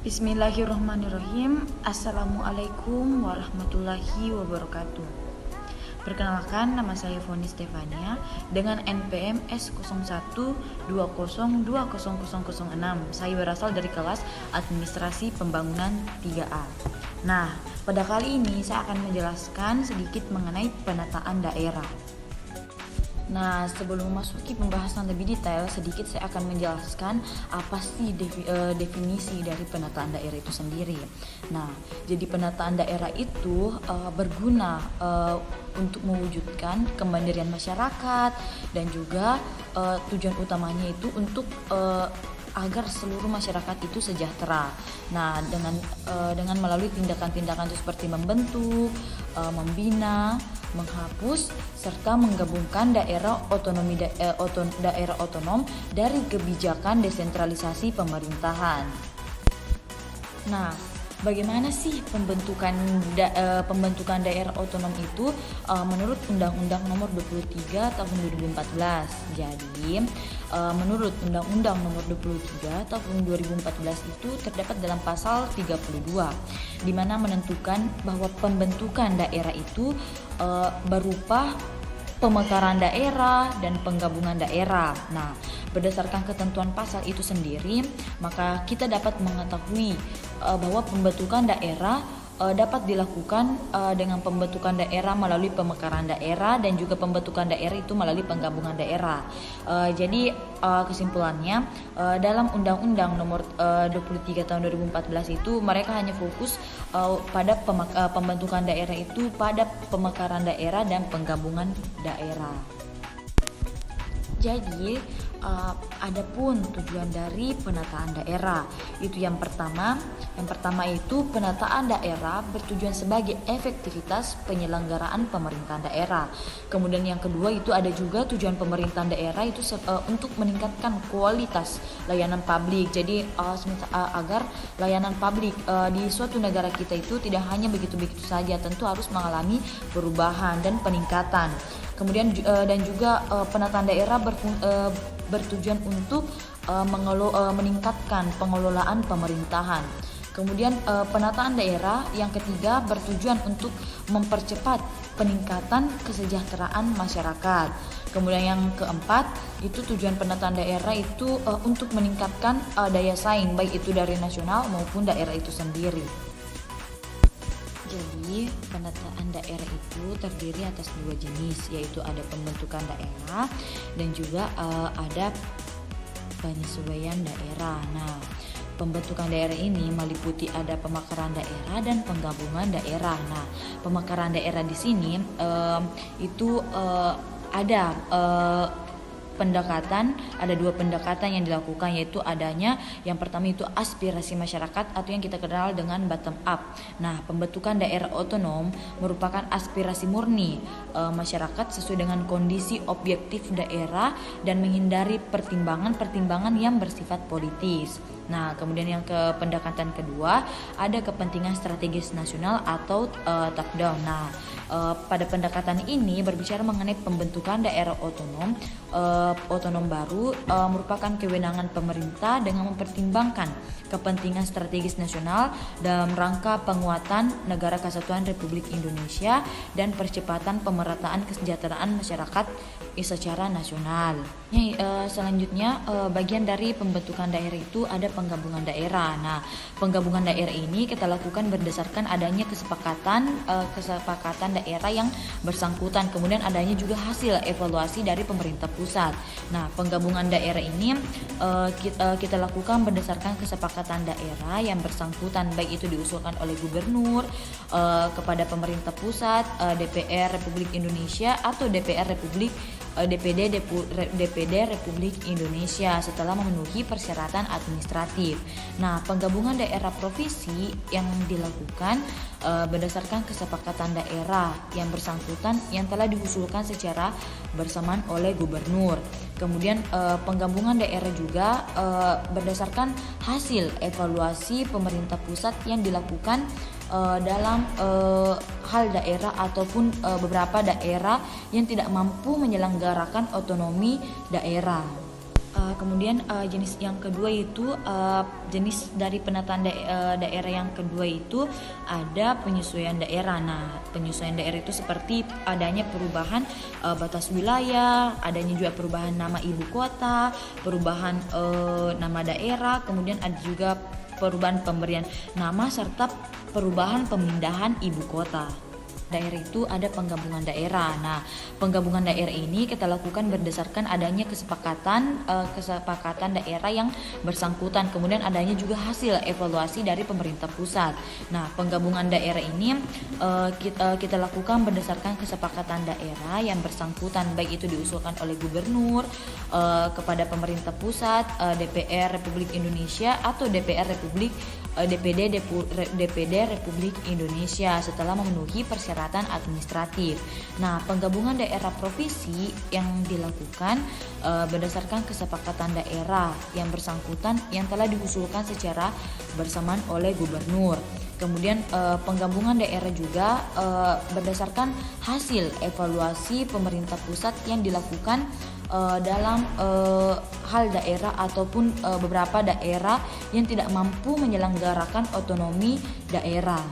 Bismillahirrahmanirrahim. Assalamualaikum warahmatullahi wabarakatuh. Perkenalkan, nama saya Foni Stefania dengan NPM S01202006. Saya berasal dari kelas Administrasi Pembangunan 3A. Nah, pada kali ini saya akan menjelaskan sedikit mengenai penataan daerah. Nah, sebelum memasuki pembahasan lebih detail, sedikit saya akan menjelaskan apa sih definisi dari penataan daerah itu sendiri. Nah, jadi penataan daerah itu berguna untuk mewujudkan kemandirian masyarakat dan juga tujuan utamanya itu untuk agar seluruh masyarakat itu sejahtera. Nah, dengan melalui tindakan-tindakan itu seperti membentuk, membina, menghapus serta menggabungkan daerah otonom dari kebijakan desentralisasi pemerintahan. Nah, bagaimana sih pembentukan daerah otonom itu menurut Undang-Undang Nomor 23 Tahun 2014. Jadi, menurut Undang-Undang Nomor 23 Tahun 2014 itu terdapat dalam pasal 32 di mana menentukan bahwa pembentukan daerah itu berupa pemekaran daerah dan penggabungan daerah. Nah, berdasarkan ketentuan pasal itu sendiri, maka kita dapat mengetahui bahwa pembentukan daerah dapat dilakukan dengan pembentukan daerah melalui pemekaran daerah dan juga pembentukan daerah itu melalui penggabungan daerah. Jadi kesimpulannya dalam Undang-Undang Nomor 23 Tahun 2014 itu mereka hanya fokus pada pembentukan daerah itu pada pemekaran daerah dan penggabungan daerah. Jadi adapun tujuan dari penataan daerah itu yang pertama itu penataan daerah bertujuan sebagai efektivitas penyelenggaraan pemerintahan daerah. Kemudian yang kedua itu ada juga tujuan pemerintahan daerah itu untuk meningkatkan kualitas layanan publik. Jadi agar layanan publik di suatu negara kita itu tidak hanya begitu-begitu saja, tentu harus mengalami perubahan dan peningkatan. Kemudian dan juga penataan daerah bertujuan untuk meningkatkan pengelolaan pemerintahan. Kemudian penataan daerah yang ketiga bertujuan untuk mempercepat peningkatan kesejahteraan masyarakat. Kemudian yang keempat itu tujuan penataan daerah itu untuk meningkatkan daya saing baik itu dari nasional maupun daerah itu sendiri. Jadi penataan daerah itu terdiri atas dua jenis, yaitu ada pembentukan daerah dan juga ada penyesuaian daerah. Nah, pembentukan daerah ini meliputi ada pemekaran daerah dan penggabungan daerah. Nah, pemekaran daerah di sini itu ada dua pendekatan yang dilakukan, yaitu adanya yang pertama itu aspirasi masyarakat atau yang kita kenal dengan bottom up. Nah, pembentukan daerah otonom merupakan aspirasi murni masyarakat sesuai dengan kondisi objektif daerah dan menghindari pertimbangan yang bersifat politis. Nah, kemudian yang pendekatan kedua ada kepentingan strategis nasional atau top down. Nah, pada pendekatan ini berbicara mengenai pembentukan daerah otonom baru merupakan kewenangan pemerintah dengan mempertimbangkan kepentingan strategis nasional dalam rangka penguatan Negara Kesatuan Republik Indonesia dan percepatan pemerataan kesejahteraan masyarakat secara nasional. Selanjutnya bagian dari pembentukan daerah itu ada penggabungan daerah. Nah, penggabungan daerah ini kita lakukan berdasarkan adanya kesepakatan daerah yang bersangkutan, kemudian adanya juga hasil evaluasi dari pemerintah pusat. Nah, penggabungan daerah ini kita lakukan berdasarkan kesepakatan daerah yang bersangkutan, baik itu diusulkan oleh gubernur kepada pemerintah pusat, DPR Republik Indonesia atau DPD Republik Indonesia setelah memenuhi persyaratan administratif. Nah, penggabungan daerah provinsi yang dilakukan berdasarkan kesepakatan daerah yang bersangkutan yang telah diusulkan secara bersamaan oleh gubernur. Kemudian penggabungan daerah juga berdasarkan hasil evaluasi pemerintah pusat yang dilakukan dalam hal daerah ataupun beberapa daerah yang tidak mampu menyelenggarakan otonomi daerah. Kemudian jenis yang kedua itu jenis dari penataan daerah yang kedua itu ada penyesuaian daerah. Nah, penyesuaian daerah itu seperti adanya perubahan batas wilayah, adanya juga perubahan nama ibu kota, perubahan nama daerah, kemudian ada juga perubahan pemberian nama serta perubahan pemindahan ibu kota. Daerah itu ada penggabungan daerah. Nah, penggabungan daerah ini kita lakukan berdasarkan adanya kesepakatan daerah yang bersangkutan, kemudian adanya juga hasil evaluasi dari pemerintah pusat. Nah, penggabungan daerah ini kita lakukan berdasarkan kesepakatan daerah yang bersangkutan, baik itu diusulkan oleh gubernur kepada pemerintah pusat, DPR Republik Indonesia atau DPD Republik Indonesia setelah memenuhi persyaratan administratif. Nah, penggabungan daerah provinsi yang dilakukan berdasarkan kesepakatan daerah yang bersangkutan yang telah diusulkan secara bersamaan oleh gubernur. Kemudian penggabungan daerah juga berdasarkan hasil evaluasi pemerintah pusat yang dilakukan dalam hal daerah ataupun beberapa daerah yang tidak mampu menyelenggarakan otonomi daerah.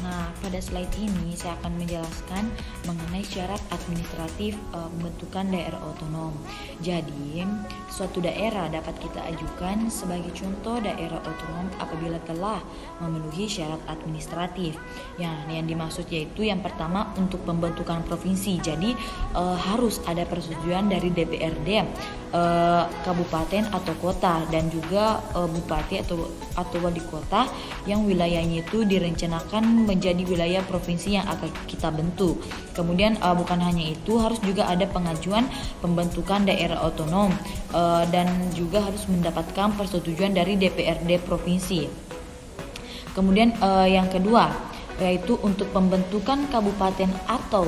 Nah, pada slide ini saya akan menjelaskan mengenai syarat administratif pembentukan daerah otonom. Jadi, suatu daerah dapat kita ajukan sebagai contoh daerah otonom apabila telah memenuhi syarat administratif. Yang dimaksud yaitu yang pertama untuk pembentukan provinsi. Jadi, harus ada persetujuan dari DPRD kabupaten atau kota dan juga bupati atau wali kota yang wilayahnya itu direncanakan menjadi wilayah provinsi yang akan kita bentuk. Kemudian bukan hanya itu, harus juga ada pengajuan pembentukan daerah otonom dan juga harus mendapatkan persetujuan dari DPRD provinsi. Kemudian yang kedua yaitu untuk pembentukan kabupaten atau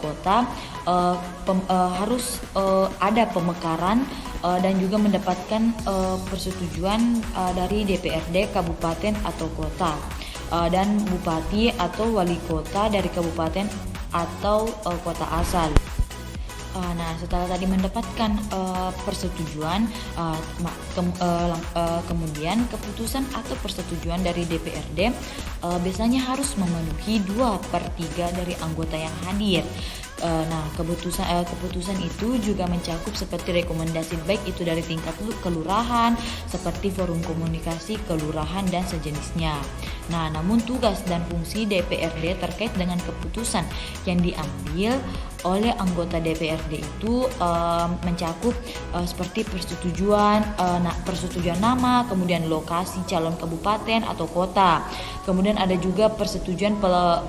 kota harus ada pemekaran dan juga mendapatkan persetujuan dari DPRD kabupaten atau kota dan bupati atau wali kota dari kabupaten atau kota asal. Nah, setelah tadi mendapatkan persetujuan, kemudian keputusan atau persetujuan dari DPRD biasanya harus memenuhi 2/3 dari anggota yang hadir. Nah, keputusan itu juga mencakup seperti rekomendasi baik itu dari tingkat kelurahan, seperti forum komunikasi kelurahan dan sejenisnya. Nah, namun tugas dan fungsi DPRD terkait dengan keputusan yang diambil oleh anggota DPRD itu mencakup seperti persetujuan nama, kemudian lokasi calon kabupaten atau kota. Kemudian ada juga persetujuan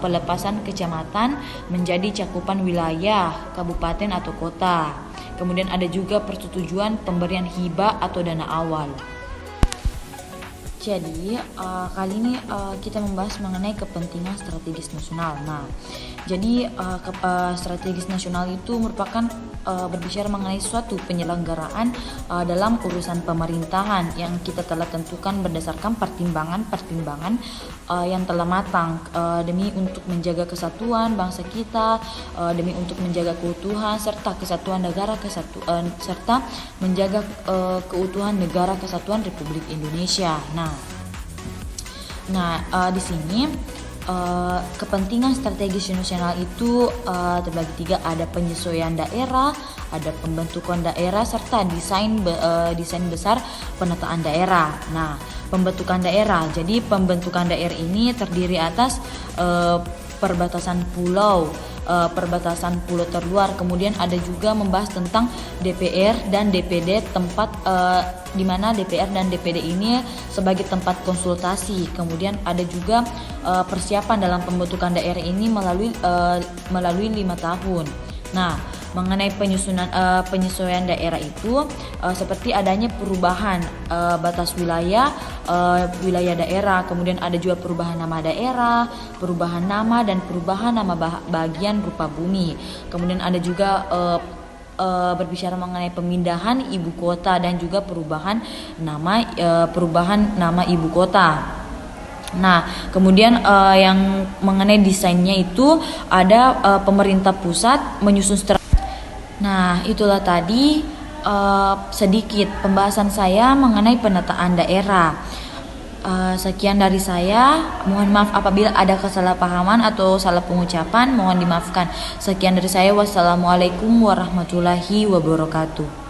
pelepasan kecamatan menjadi cakupan wilayah kabupaten atau kota. Kemudian ada juga persetujuan pemberian hibah atau dana awal. Jadi kali ini kita membahas mengenai kepentingan strategis nasional. Nah, jadi strategis nasional itu merupakan berbicara mengenai suatu penyelenggaraan dalam urusan pemerintahan yang kita telah tentukan berdasarkan pertimbangan yang telah matang demi untuk menjaga kesatuan bangsa kita, demi untuk menjaga keutuhan serta kesatuan negara serta menjaga keutuhan negara kesatuan Republik Indonesia. Nah, di sini kepentingan strategis nasional itu terbagi 3, ada penyesuaian daerah, ada pembentukan daerah serta desain besar penataan daerah. Nah, pembentukan daerah. Jadi pembentukan daerah ini terdiri atas perbatasan pulau terluar, kemudian ada juga membahas tentang DPR dan DPD, tempat di mana DPR dan DPD ini sebagai tempat konsultasi. Kemudian ada juga persiapan dalam pembentukan daerah ini melalui 5 tahun. Nah, mengenai penyesuaian daerah itu seperti adanya perubahan batas wilayah daerah, kemudian ada juga perubahan nama daerah, perubahan nama dan perubahan nama bagian rupa bumi. Kemudian ada juga berbicara mengenai pemindahan ibu kota dan juga perubahan nama ibu kota. Nah, kemudian yang mengenai desainnya itu ada pemerintah pusat menyusun Nah, itulah tadi sedikit pembahasan saya mengenai penataan daerah. Sekian dari saya, mohon maaf apabila ada kesalahpahaman atau salah pengucapan, mohon dimaafkan. Sekian dari saya, wassalamualaikum warahmatullahi wabarakatuh.